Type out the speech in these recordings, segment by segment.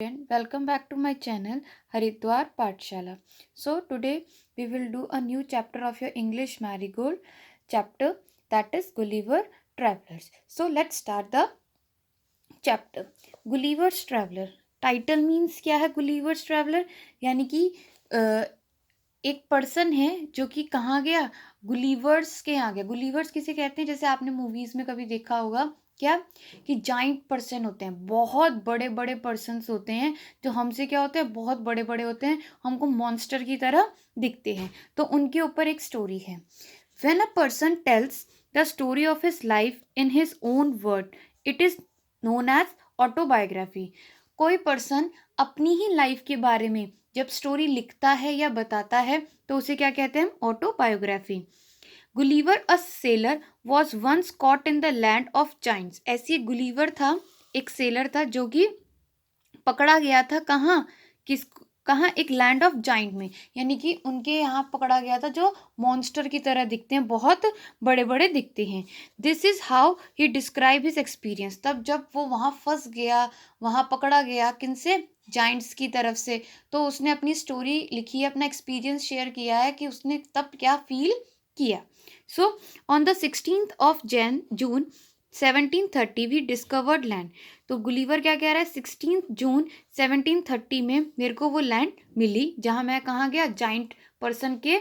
Welcome back to my channel Haridwar Pathshala. So today we will do a new chapter of your English Marigold chapter, that is Gulliver Travelers. So let's start the chapter. Gulliver's Traveler. Title means क्या है? Gulliver's traveller यानी कि एक person है जो कि कहाँ गया? गुलिवर्स के यहाँ गया. गुलिवर्स किसे कहते हैं? जैसे आपने मूवीज में कभी देखा होगा क्या कि जाइंट पर्सन होते हैं, बहुत बड़े बड़े पर्सन्स होते हैं जो हमसे क्या होते हैं, बहुत बड़े बड़े होते हैं, हमको मॉन्स्टर की तरह दिखते हैं. तो उनके ऊपर एक स्टोरी है. When a person tells the story of his life in his own word, it is known as autobiography. कोई पर्सन अपनी ही लाइफ के बारे में जब स्टोरी लिखता है या बताता है तो उसे क्या कहते हैं? Autobiography. Gulliver a sailor was once caught in the land of giants. ऐसी एक गुलिवर था, एक सेलर था जो कि पकड़ा गया था. कहाँ? एक लैंड ऑफ जाइंट में, यानी कि उनके यहाँ पकड़ा गया था जो मॉन्स्टर की तरह दिखते हैं, बहुत बड़े बड़े दिखते हैं. This is how he describe his experience. तब जब वो वहाँ फंस गया, वहाँ पकड़ा गया, किनसे? जाइंट्स की तरफ से, तो उसने अपनी स्टोरी लिखी है, अपना एक्सपीरियंस शेयर किया है कि उसने तब क्या फील किया. So on the 16th of June 1730 we discovered land. तो गुलिवर क्या कह रहा है? 16 जून 1730 में मेरे को वो लैंड मिली जहाँ मैं कहाँ गया? जाइंट पर्सन के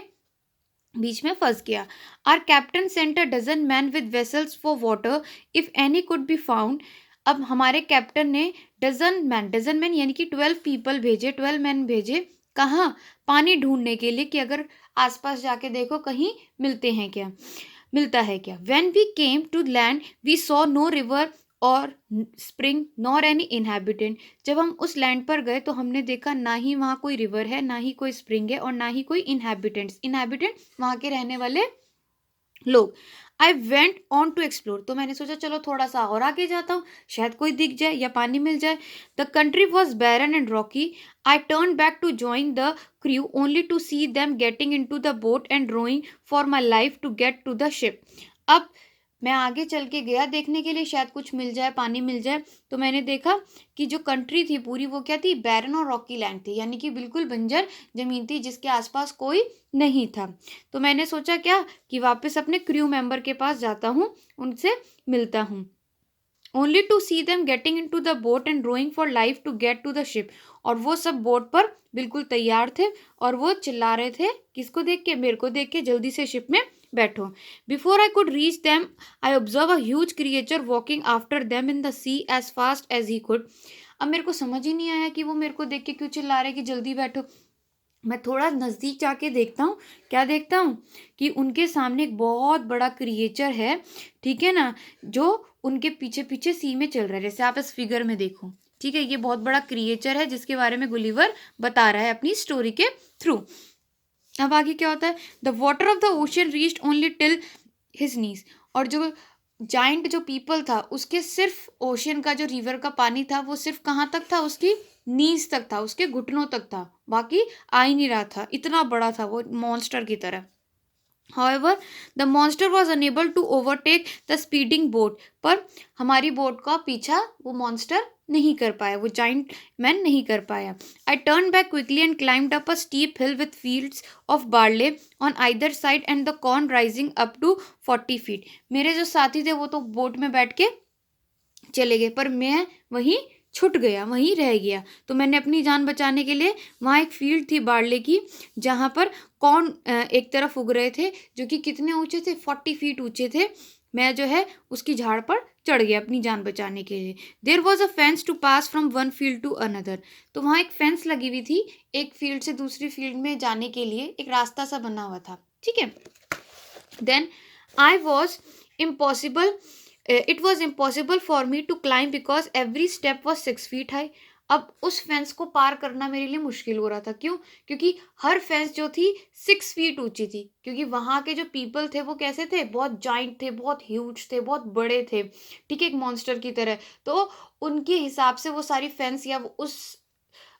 बीच में फंस गया. Our captain sent a dozen man with vessels for water if any could be found. अब हमारे कैप्टन ने डजन मैन यानी कि 12 पीपल भेजे, 12 मैन भेजे. कहाँ? पानी ढूंढने के लिए कि अगर आसपास जाके देखो कहीं मिलता है क्या. When we came to land we saw no river or spring nor any inhabitant. जब हम उस लैंड पर गए तो हमने देखा ना ही वहाँ कोई रिवर है, ना ही कोई स्प्रिंग है, और ना ही कोई इनहेबिटेंट वहाँ के रहने वाले लोग. I went on to explore. तो मैंने सोचा चलो थोड़ा सा और आगे जाता हूँ, शायद कोई दिख जाए या पानी मिल जाए. The country was barren and rocky. I turn back to join the crew only to see them getting in to the boat and rowing for my life to get to the ship. अब मैं आगे चल के गया देखने के लिए, शायद कुछ मिल जाए, पानी मिल जाए. तो मैंने देखा कि जो कंट्री थी पूरी वो क्या थी? बैरन और रॉकी लैंड थी, यानी कि बिल्कुल बंजर जमीन थी जिसके आसपास कोई नहीं था. तो मैंने सोचा क्या कि वापस अपने क्रू मेंबर के पास जाता हूँ, उनसे मिलता हूँ. Only to see them getting in to the boat and rowing for life to get to the ship. और वो सब बोट पर बिल्कुल तैयार थे और वो चिल्ला रहे थे, किसको देख के? मेरे को देख के, जल्दी से शिप में बैठो. Before I could reach them I observe a huge creature walking after them in the sea as fast as he could. अब मेरे को समझ ही नहीं आया कि वो मेरे को देख के क्यों चिल्ला रहे कि जल्दी बैठो. मैं थोड़ा नज़दीक जाके देखता हूँ, क्या देखता हूँ कि उनके सामने एक बहुत बड़ा क्रिएचर है, ठीक है ना, जो उनके पीछे पीछे सी में चल रहा है, जैसे आप इस फिगर में देखो. ठीक है, ये बहुत बड़ा क्रिएचर है जिसके बारे में गुलिवर बता रहा है अपनी स्टोरी के थ्रू. अब आगे क्या होता है? The water of the ocean reached only till his knees. और जो जाइंट जो पीपल था उसके सिर्फ ओशन का, जो रिवर का पानी था, वो सिर्फ कहाँ तक था? उसकी नीज तक था, उसके घुटनों तक था, बाकी आ ही नहीं रहा था. इतना बड़ा था वो, मॉन्स्टर की तरह. However, the monster was unable to overtake the speeding boat. पर हमारी बोट का पीछा वो मॉन्स्टर नहीं कर पाया, वो जाइंट मैन नहीं कर पाया. I turned back quickly and climbed up a steep hill with fields of barley on either side and the corn rising up to 40 feet. मेरे जो साथी थे वो तो बोट में बैठ के चले गए, पर मैं वहीं छूट गया, वहीं रह गया. तो मैंने अपनी जान बचाने के लिए, वहाँ एक फील्ड थी बार्ले की जहाँ पर कॉर्न एक तरफ उग रहे थे जो कि कितने ऊंचे थे? 40 फीट ऊंचे थे. मैं जो है उसकी झाड़ पर चढ़ गया अपनी जान बचाने के लिए. There was a fence to pass from one field to another. तो वहाँ एक फेंस लगी हुई थी, एक फील्ड से दूसरी फील्ड में जाने के लिए एक रास्ता सा बना हुआ था. ठीक है. Then I was impossible it was impossible for me to climb because every step was 6 feet high. अब उस फेंस को पार करना मेरे लिए मुश्किल हो रहा था. क्यों? क्योंकि हर फेंस जो थी 6 feet ऊंची थी, क्योंकि वहाँ के जो पीपल थे वो कैसे थे? बहुत जाइंट थे, बहुत ह्यूज थे, बहुत बड़े थे, ठीक है, एक मॉन्स्टर की तरह. तो उनके हिसाब से वो सारी फेंस या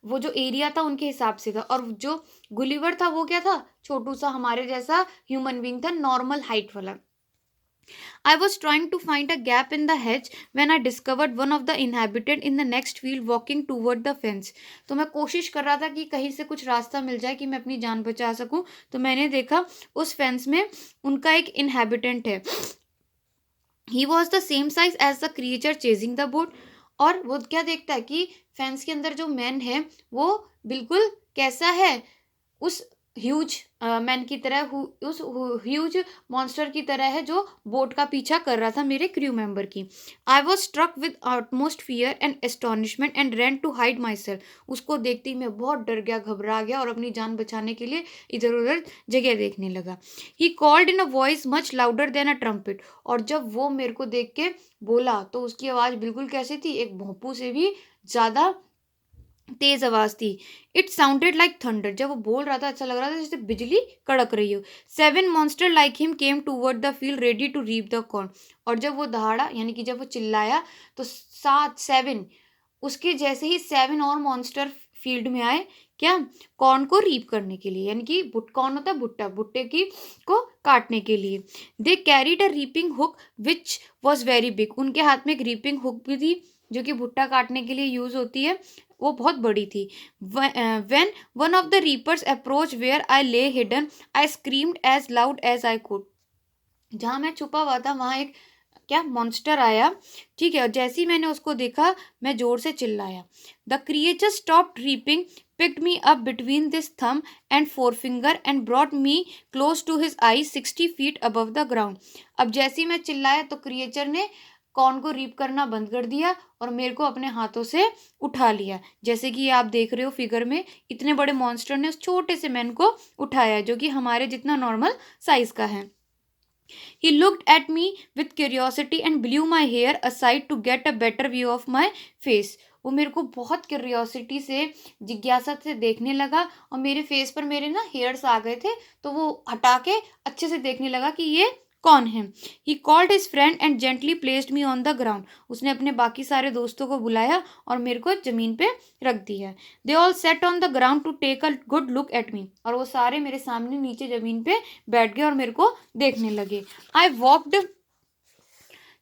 वो जो एरिया था उनके हिसाब से था. और जो गुलिवर था वो क्या था? छोटू सा, हमारे जैसा ह्यूमन बीइंग था, नॉर्मल हाइट वाला. I was trying to find a gap in the hedge when I discovered one of the inhabitant in the next field walking toward the fence. तो मैं कोशिश कर रहा था कि कहीं से कुछ रास्ता मिल जाए कि मैं अपनी जान बचा सकूं. तो मैंने देखा उस फेंस में उनका एक इनहेबिटेंट है. He was the same size as the creature chasing the boat. और वो क्या देखता है कि फेंस के अंदर जो मैन है वो बिल्कुल कैसा है, उस ह्यूज मैन की तरह, उस ह्यूज मॉन्स्टर की तरह है जो बोट का पीछा कर रहा था मेरे क्रू मेंबर की. I was struck with outmost fear and astonishment and ran to hide myself. उसको देखते ही मैं बहुत डर गया, घबरा गया और अपनी जान बचाने के लिए इधर उधर जगह देखने लगा. He called in a voice much louder than a trumpet. और जब वो मेरे को देख के बोला तो उसकी आवाज़ बिल्कुल कैसी थी, एक भोंपू से भी ज़्यादा तेज आवाज थी. It sounded like thunder. जब वो बोल रहा था ऐसा लग रहा था जैसे बिजली कड़क रही हो. 7 monster like him came toward the field ready to reap the corn. और जब वो दहाड़ा यानी कि जब वो चिल्लाया तो 7 उसके जैसे ही 7 और मॉन्स्टर फील्ड में आए. क्या? कॉर्न को रीप करने के लिए, यानी कि कॉर्न होता है भुट्टा, भुट्टे की को काटने के लिए. They carried a reaping hook which was very big. उनके हाथ में एक रीपिंग हुक भी थी जो कि भुट्टा काटने के लिए यूज होती है, वो बहुत बड़ी थी. When one of the reapers approach where I lay hidden I screamed as loud as I could. जहाँ मैं छुपा हुआ था वहाँ एक क्या मॉन्स्टर आया. ठीक है, और जैसे ही मैंने उसको देखा मैं जोर से चिल्लाया. The creature stopped reaping, picked me up between this thumb and forefinger and brought me close to his eyes 60 feet above the ground. अब जैसे ही मैं चिल्लाया तो क्रिएचर ने कॉर्न को रीप करना बंद कर दिया और मेरे को अपने हाथों से उठा लिया. जैसे कि आप देख रहे हो फिगर में, इतने बड़े मॉन्स्टर ने उस छोटे से मैन को उठाया जो कि हमारे जितना नॉर्मल साइज का है. He looked at me with curiosity and blew my hair aside to get a better view of my face. वो मेरे को बहुत क्यूरियोसिटी से, जिज्ञासा से देखने लगा और मेरे फेस पर मेरे ना हेयर्स आ गए थे तो वो हटा के अच्छे से देखने लगा कि ये कौन है. He called his friend and gently placed me on the ground. उसने अपने बाकी सारे दोस्तों को बुलाया और मेरे को जमीन पे रख दिया. They all set on the ground to take a good look at me. और वो सारे मेरे सामने नीचे जमीन पे बैठ गए और मेरे को देखने लगे. I walked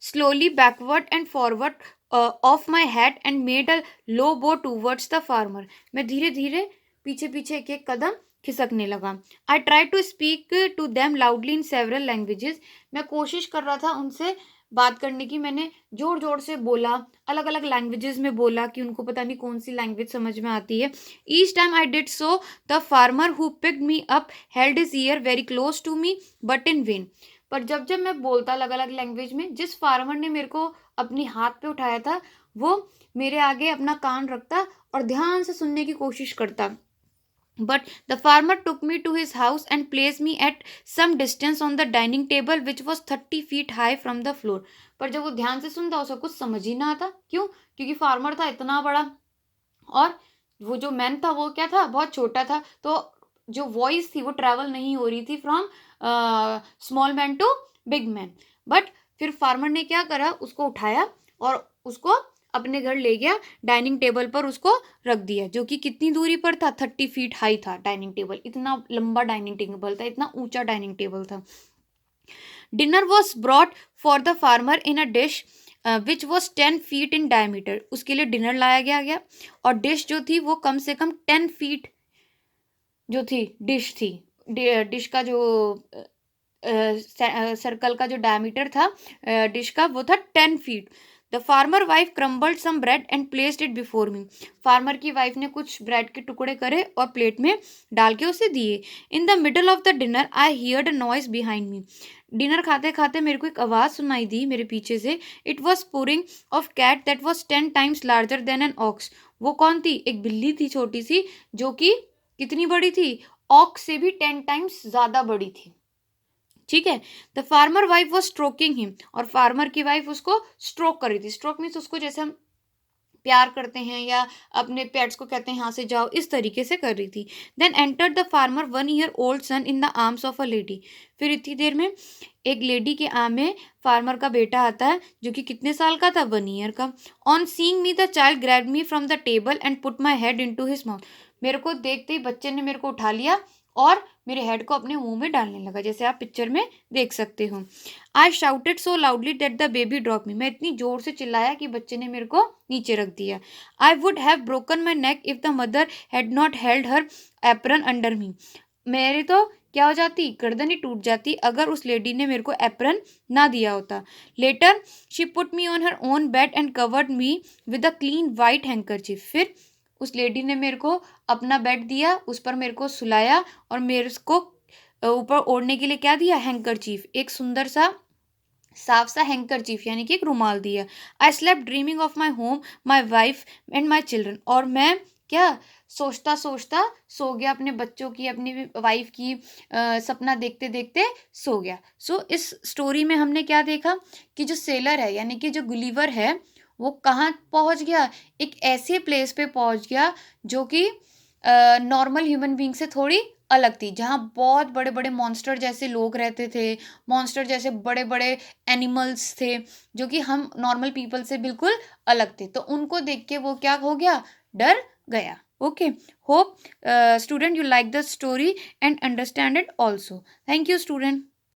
slowly backward and forward of my head and made a low bow towards the farmer. मैं धीरे धीरे पीछे पीछे एक एक कदम खिसकने लगा. I try to speak to them loudly in several languages. मैं कोशिश कर रहा था उनसे बात करने की. मैंने जोर जोर से बोला, अलग अलग लैंग्वेजेस में बोला कि उनको पता नहीं कौन सी लैंग्वेज समझ में आती है. Each time I did so the farmer who picked me up held his ear very close to me but in vain. पर जब जब मैं बोलता अलग अलग लैंग्वेज में, जिस फार्मर ने मेरे को अपनी हाथ पे उठाया था वो मेरे आगे अपना कान रखता और ध्यान से सुनने की कोशिश करता. But the farmer took me to his house and placed me at some distance on the dining table which was 30 feet high from the floor. पर जब वो ध्यान से सुनता उसको कुछ समझ ही ना आता. क्यों? क्योंकि फार्मर था इतना बड़ा और वो जो मैन था वो क्या था, बहुत छोटा था. तो जो वॉइस थी वो ट्रैवल नहीं हो रही थी from small man to big man. But फिर फार्मर ने क्या करा, उसको उठाया और उसको अपने घर ले गया, डाइनिंग टेबल पर उसको रख दिया, जो कि कितनी दूरी पर था, 30 फीट हाई था डाइनिंग टेबल. इतना लंबा डाइनिंग टेबल था, इतना ऊंचा डाइनिंग टेबल था. Dinner was brought for the farmer in a dish which was 10 feet in diameter. उसके लिए डिनर लाया गया और डिश जो थी वो कम से कम 10 फीट जो थी डिश थी. डिश का जो सर्कल का जो डायमीटर था डिश का वो था 10 feet. The farmer wife crumbled some bread and placed it before me. Farmer की वाइफ ने कुछ ब्रेड के टुकड़े करे और प्लेट में डाल के उसे दिए. In the middle of the dinner I heard a noise behind me. Dinner खाते खाते मेरे को एक आवाज़ सुनाई दी मेरे पीछे से. It was purring of cat that was 10 times larger than an ox. वो कौन थी? एक बिल्ली थी छोटी सी, जो कि कितनी बड़ी थी? ऑक्स से भी 10 टाइम्स ज़्यादा बड़ी थी. ठीक है. The farmer wife was stroking him. और फार्मर की वाइफ उसको स्ट्रोक कर रही थी. स्ट्रोक मीन्स उसको जैसे हम प्यार करते हैं या अपने पेट्स को कहते हैं यहाँ से जाओ, इस तरीके से कर रही थी. Then entered the farmer 1 year old son in the arms of a lady. फिर इतनी देर में एक लेडी के आर्म में फार्मर का बेटा आता है जो कि कितने साल का था? 1 ईयर का. On seeing me the child grabbed me from the table and put my head in to his mouth. मेरे को देखते ही बच्चे ने मेरे को उठा लिया और मेरे हेड को अपने मुंह में डालने लगा, जैसे आप पिक्चर में देख सकते हो। I shouted so loudly that the baby drop me, मैं इतनी जोर से चिल्लाया कि बच्चे ने मेरे को नीचे रख दिया। I would have broken my neck if the mother had not held her apron under मी, मेरी तो क्या हो जाती, गर्दन ही टूट जाती अगर उस लेडी ने मेरे को एप्रन ना दिया होता। Later she put me on her own bed and covered me with a clean white handkerchief, फिर उस लेडी ने मेरे को अपना बेड दिया, उस पर मेरे को सुलाया और मेरे को ऊपर ओढ़ने के लिए क्या दिया, हैंकरचीफ, एक सुंदर सा साफ सा हैंकरचीफ यानी कि एक रुमाल दिया। I slept dreaming of my home, my wife and my children, और मैं क्या सोचता सोचता सो गया, अपने बच्चों की, अपनी वाइफ की सपना देखते देखते सो गया। सो इस स्टोरी में हमने क्या देखा कि जो सेलर है यानी कि जो गुलिवर है वो कहाँ पहुँच गया, एक ऐसे प्लेस पे पहुँच गया जो कि नॉर्मल ह्यूमन बींग से थोड़ी अलग थी, जहाँ बहुत बड़े बड़े मॉन्स्टर जैसे लोग रहते थे, मॉन्स्टर जैसे बड़े बड़े एनिमल्स थे जो कि हम नॉर्मल पीपल से बिल्कुल अलग थे। तो उनको देख के वो क्या हो गया, डर गया। Okay, hope student you like the story and understand it also. Thank you student.